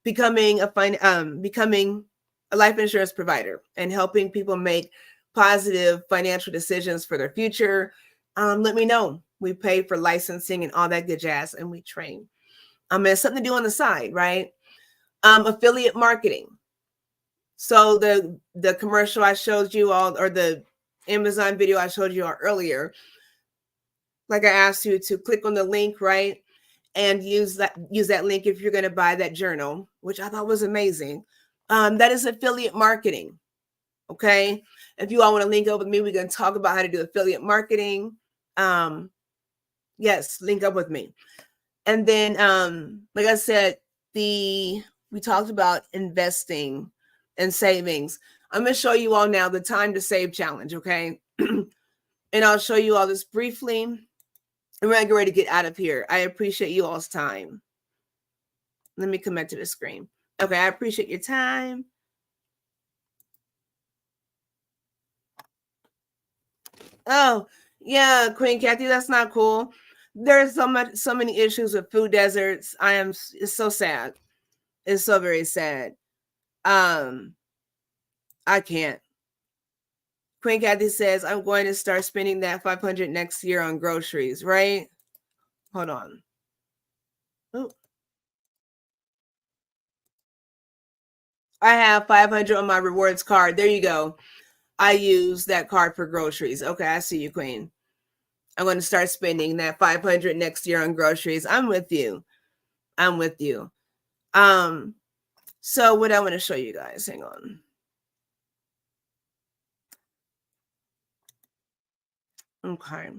becoming a life insurance provider and helping people make positive financial decisions for their future, let me know. We pay for licensing and all that good jazz, and we train. It's something to do on the side, right? Affiliate marketing. So the commercial I showed you all, or the Amazon video I showed you all earlier, like I asked you to click on the link, right? And use that link if you're going to buy that journal, which I thought was amazing. That is affiliate marketing. Okay. If you all want to link up with me, we're going to talk about how to do affiliate marketing. Yes, link up with me. And then, like I said, we talked about investing and savings. I'm going to show you all now the time to save challenge. Okay. And I'll show you all this briefly. And we're going to get ready to get out of here. I appreciate you all's time. Let me come back to the screen. Okay, I appreciate your time. Oh, yeah, Queen Kathy, that's not cool. There's so many issues with food deserts. It's so sad. It's so very sad. I can't. Queen Kathy says, I'm going to start spending that $500 next year on groceries, right? Hold on. Ooh. I have 500 on my rewards card. There you go. I use that card for groceries. Okay, I see you, Queen. I'm going to start spending that 500 next year on groceries. I'm with you. I'm with you. So what I want to show you guys, hang on. Okay.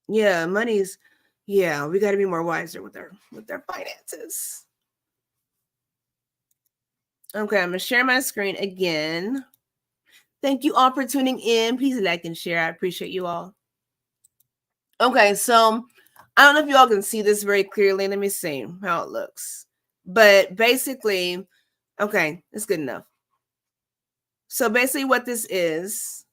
Yeah, we got to be more wiser with our finances. Okay, I'm going to share my screen again. Thank you all for tuning in. Please like and share. I appreciate you all. Okay, so I don't know if you all can see this very clearly. Let me see how it looks. But basically, okay, it's good enough. So basically what this is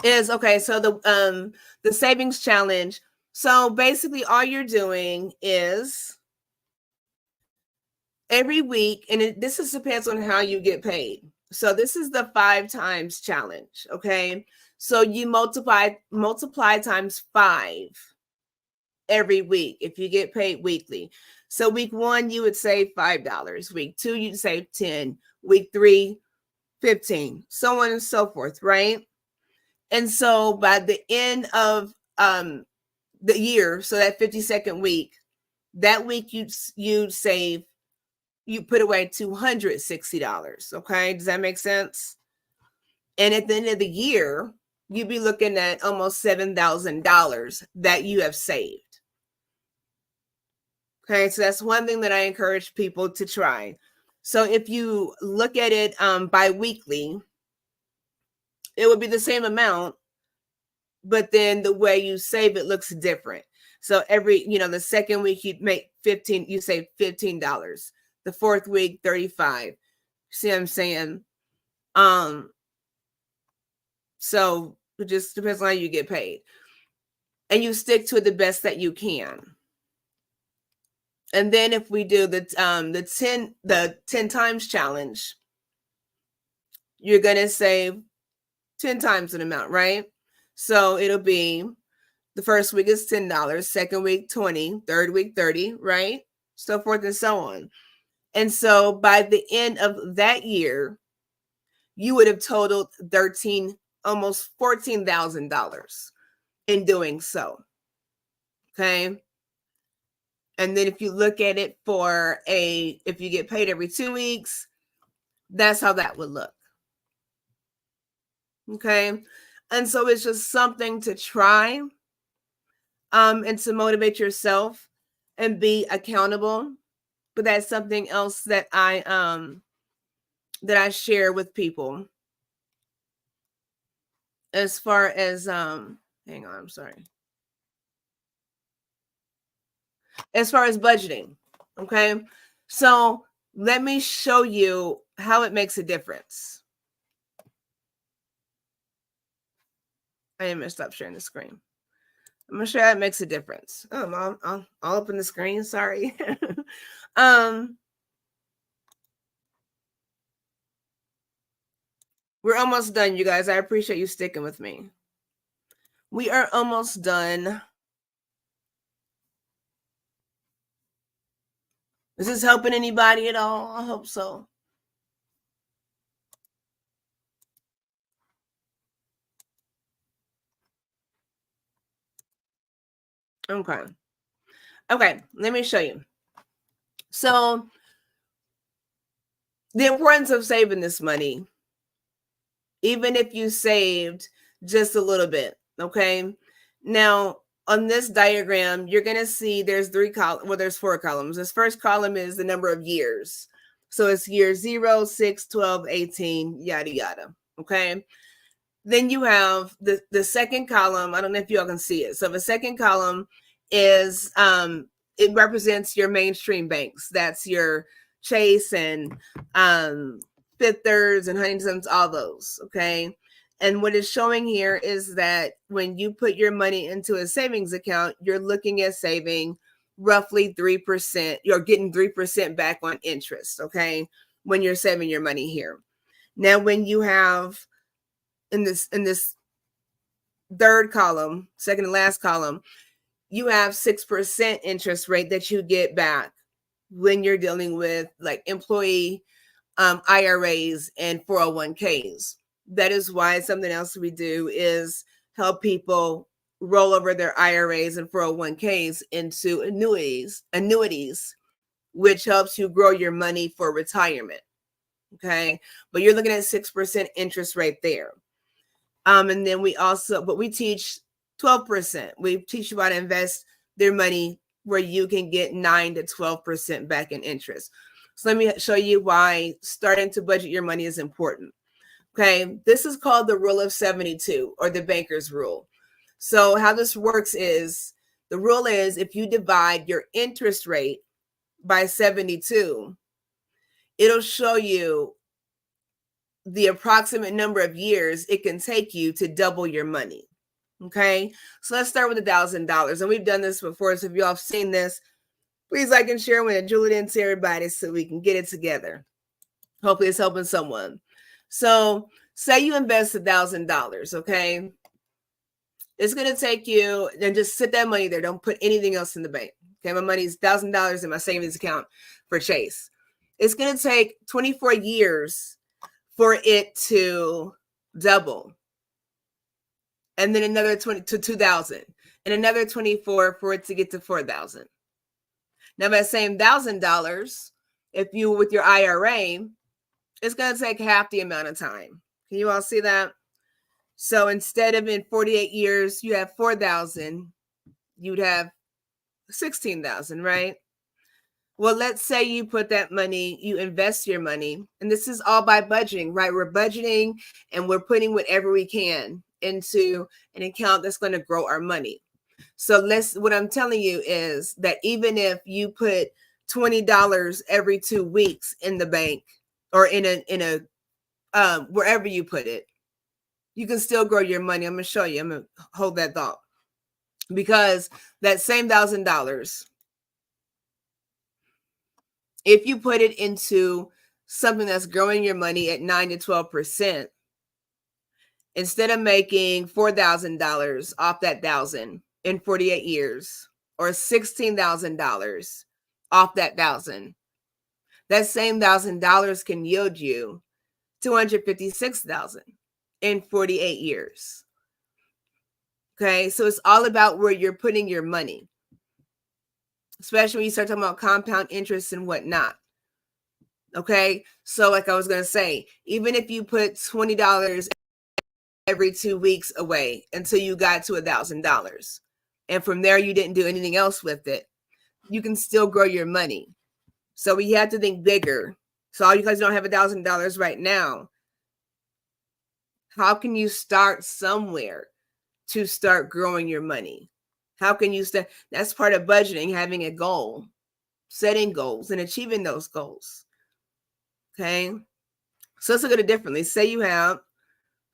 okay, so the savings challenge. So basically all you're doing is every week, and this depends on how you get paid. So this is the 5 times challenge, okay? So you multiply times 5 every week if you get paid weekly. So week 1 you would save $5, week 2 you'd save 10, week 3 15, so on and so forth, right? And so by the end of the year, so that 52nd week, that week you save, you put away $260. Okay, does that make sense? And at the end of the year, you'd be looking at almost $7,000 that you have saved. Okay, so that's one thing that I encourage people to try. So if you look at it bi-weekly, it would be the same amount, but then the way you save it looks different. So the second week you make 15, you save $15. The fourth week, 35. See what I'm saying? So it just depends on how you get paid. And you stick to it the best that you can. And then if we do the 10 times challenge, you're gonna save 10 times an amount, right? So it'll be the first week is $10, second week 20, third week 30, right? So forth and so on. And so by the end of that year, you would have totaled almost $14,000 in doing so. Okay. And then if you look at it if you get paid every 2 weeks, that's how that would look. Okay. And so it's just something to try. And to motivate yourself and be accountable. But that's something else that I share with people. As far as hang on, I'm sorry. As far as budgeting, okay? So let me show you how it makes a difference. I am going to stop sharing the screen. I'm going to show you how it makes a difference. Oh, I'll open the screen. Sorry. We're almost done, you guys. I appreciate you sticking with me. We are almost done. Is this helping anybody at all? I hope so. Okay. Okay, let me show you. So, the importance of saving this money, even if you saved just a little bit, okay? Now, on this diagram, you're going to see there's there's 4 columns. This first column is the number of years. So it's year 0, 6, 12, 18, yada, yada, okay? Then you have the second column. I don't know if you all can see it. So the second column is, it represents your mainstream banks. That's your Chase and Fifth Thirds and Huntington's, all those, okay? And what it's showing here is that when you put your money into a savings account, you're looking at saving roughly 3%. You're getting 3% back on interest, okay, when you're saving your money here. Now, when you have in this third column, second to last column, you have 6% interest rate that you get back when you're dealing with like employee IRAs and 401ks. That is why something else we do is help people roll over their IRAs and 401ks into annuities, which helps you grow your money for retirement. Okay. But you're looking at 6% interest rate there. And then we teach 12%. We teach you how to invest their money where you can get 9 to 12% back in interest. So let me show you why starting to budget your money is important. Okay, this is called the rule of 72 or the banker's rule. So how this works is, the rule is if you divide your interest rate by 72, it'll show you the approximate number of years it can take you to double your money. Okay, so let's start with $1,000. And we've done this before, so if you all have seen this, please like and share when I drill it into everybody so we can get it together. Hopefully it's helping someone. So say you invest $1,000, okay? It's going to take you, and just sit that money there. Don't put anything else in the bank. Okay, my money is $1,000 in my savings account for Chase. It's going to take 24 years for it to double. And then another 20 to 2,000, and another 24 for it to get to 4,000. Now, that same $1,000, if you with your IRA, it's going to take half the amount of time. Can you all see that? So instead of in 48 years, you have 4,000, you'd have 16,000, right? Well, let's say you put that money, you invest your money, and this is all by budgeting, right? We're budgeting and we're putting whatever we can into an account that's going to grow our money. So what I'm telling you is that even if you put $20 every 2 weeks in the bank or in a wherever you put it, you can still grow your money. I'm going to show you. I'm going to hold that thought, because that same $1,000, if you put it into something that's growing your money at 9 to 12%, instead of making $4,000 off that 1,000 in 48 years, or $16,000 off that 1,000, that same $1,000 can yield you $256,000 in 48 years. Okay, so it's all about where you're putting your money, especially when you start talking about compound interest and whatnot. Okay, so like I was going to say, even if you put $20 every 2 weeks away until you got to $1,000, and from there you didn't do anything else with it, you can still grow your money. So we have to think bigger. So all you guys don't have $1,000 right now, how can you start somewhere to start growing your money? How can you start? That's part of budgeting, having a goal. setting goals and achieving those goals. Okay. So let's look at it differently. Say you have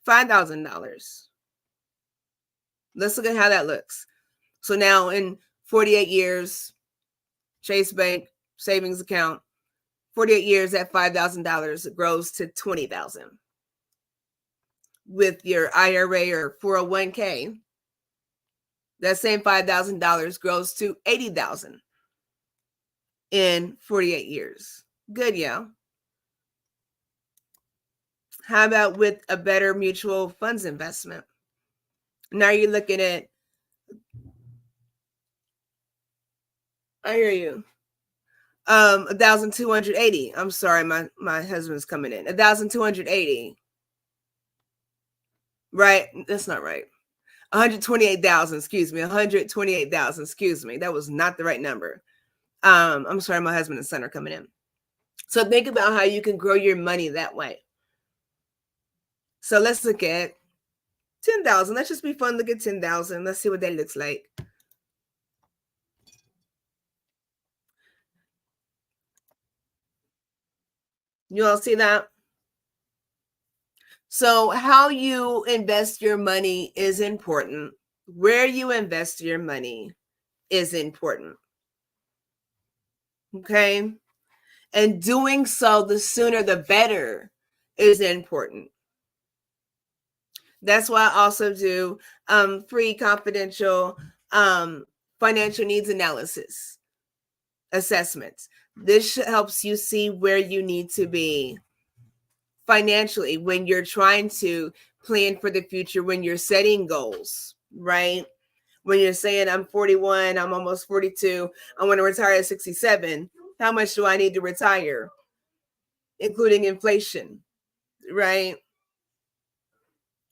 $5,000. Let's look at how that looks. So now in 48 years, Chase Bank savings account, 48 years, that $5,000 grows to $20,000. With your IRA or 401k, that same $5,000 grows to $80,000 in 48 years. Good, yeah. How about with a better mutual funds investment? Now you're looking at, I hear you. 1,280. I'm sorry, my husband's coming in. 1,280. Right? That's not right. 128,000, excuse me. 128,000, excuse me. That was not the right number. I'm sorry, my husband and son are coming in. So think about how you can grow your money that way. So let's look at 10,000. Let's just be fun. Look at 10,000. Let's see what that looks like. You all see that? So how you invest your money is important. Where you invest your money is important. Okay? And doing so, the sooner the better, is important. That's why I also do free confidential financial needs analysis assessments. This helps you see where you need to be financially when you're trying to plan for the future, when you're setting goals, right? When you're saying, I'm 41, I'm almost 42, I want to retire at 67. How much do I need to retire, including inflation, right?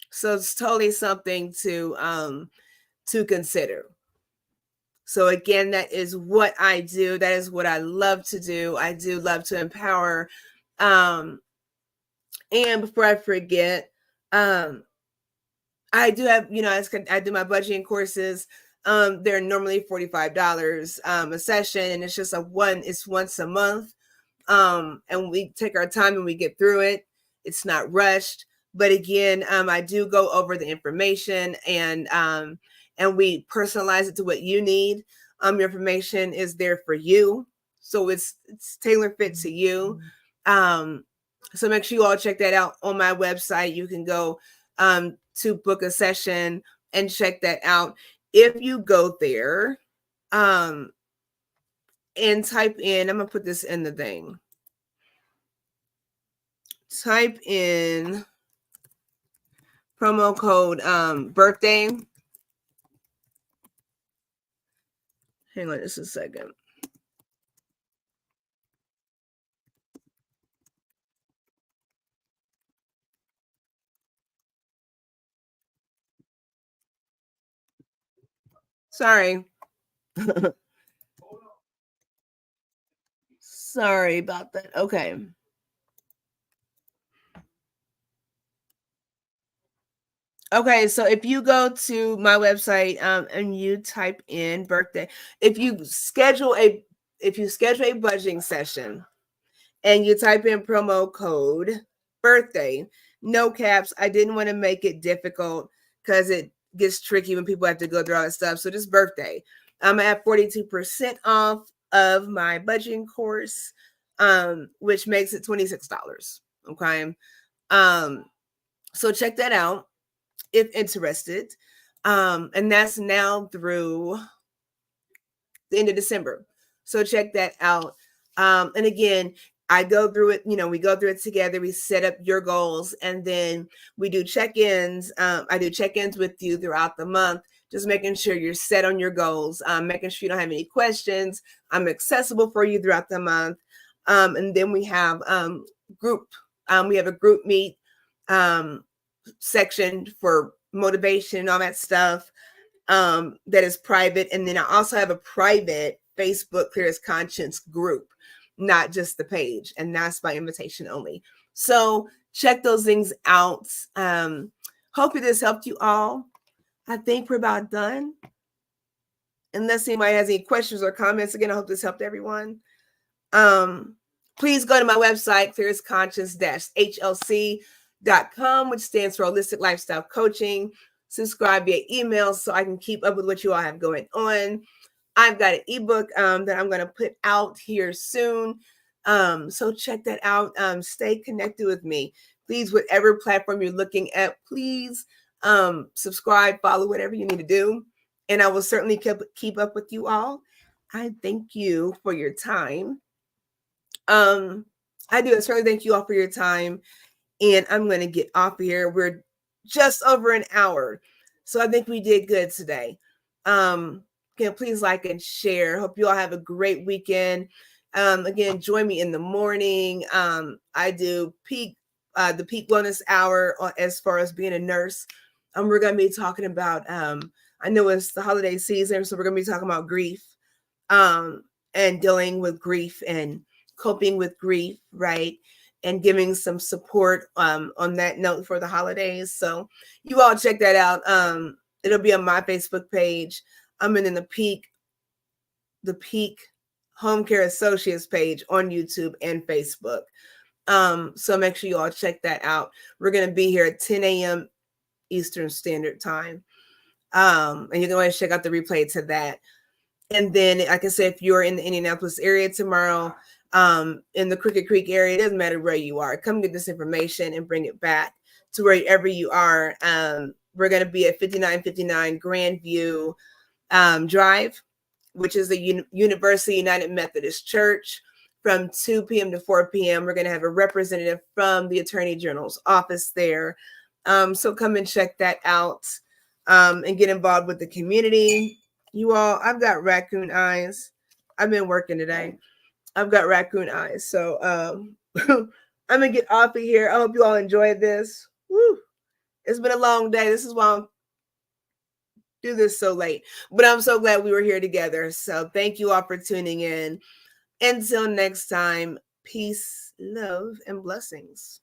So it's totally something to consider. So again, that is what I do. That is what I love to do. I do love to empower. And before I forget, I do have, I do my budgeting courses. They're normally $45 a session, and it's just it's once a month. And we take our time and we get through it. It's not rushed. But again, I do go over the information and we personalize it to what you need. Your information is there for you. So it's tailor fit to you. So make sure you all check that out on my website. You can go to book a session and check that out. If you go there and type in, I'm going to put this in the thing. Type in promo code birthday. Hang on just a second. Sorry. Sorry about that. Okay. Okay, so if you go to my website and you type in birthday, if you schedule a budgeting session and you type in promo code birthday, no caps. I didn't want to make it difficult because it gets tricky when people have to go through all that stuff. So just birthday. I'm at 42% off of my budgeting course, which makes it $26. Okay. So check that out if interested. And that's now through the end of December. So check that out. And again, I go through it, we go through it together. We set up your goals and then we do check-ins. I do check-ins with you throughout the month, just making sure you're set on your goals, making sure you don't have any questions. I'm accessible for you throughout the month. And then we have we have a group meet section for motivation and all that stuff that is private. And then I also have a private Facebook Clear as Conscience group, not just the page, and that's by invitation only. So check those things out. Hopefully this helped you all. I think we're about done. Unless anybody has any questions or comments, again, I hope this helped everyone. Please go to my website, Conscious-HLC.com, which stands for Holistic Lifestyle Coaching. Subscribe via email so I can keep up with what you all have going on. I've got an ebook that I'm going to put out here soon. So check that out. Stay connected with me. Please, whatever platform you're looking at, please subscribe, follow, whatever you need to do. And I will certainly keep up with you all. I thank you for your time. I certainly thank you all for your time. And I'm going to get off of here. We're just over an hour. So I think we did good today. Again, please like and share. Hope you all have a great weekend. Again, join me in the morning. I do the peak wellness hour as far as being a nurse. We're going to be talking about, I know it's the holiday season, so we're going to be talking about grief and dealing with grief and coping with grief, right? And giving some support on that note for the holidays. So you all check that out. It'll be on my Facebook page. I'm in the Peak Home Care Associates page on YouTube and Facebook. So make sure you all check that out. We're going to be here at 10 a.m. Eastern Standard Time. And you can always check out the replay to that. And then, like I said, if you're in the Indianapolis area tomorrow, in the Crooked Creek area, it doesn't matter where you are. Come get this information and bring it back to wherever you are. We're going to be at 5959 Grandview Drive, which is the University United Methodist Church, from 2 p.m. to 4 p.m. We're going to have a representative from the Attorney General's office there. So come and check that out and get involved with the community. You all, I've got raccoon eyes. I've been working today. I've got raccoon eyes. So I'm going to get off of here. I hope you all enjoyed this. Woo. It's been a long day. This is why I'm do this so late. But I'm so glad we were here together. So thank you all for tuning in. Until next time, peace, love, and blessings.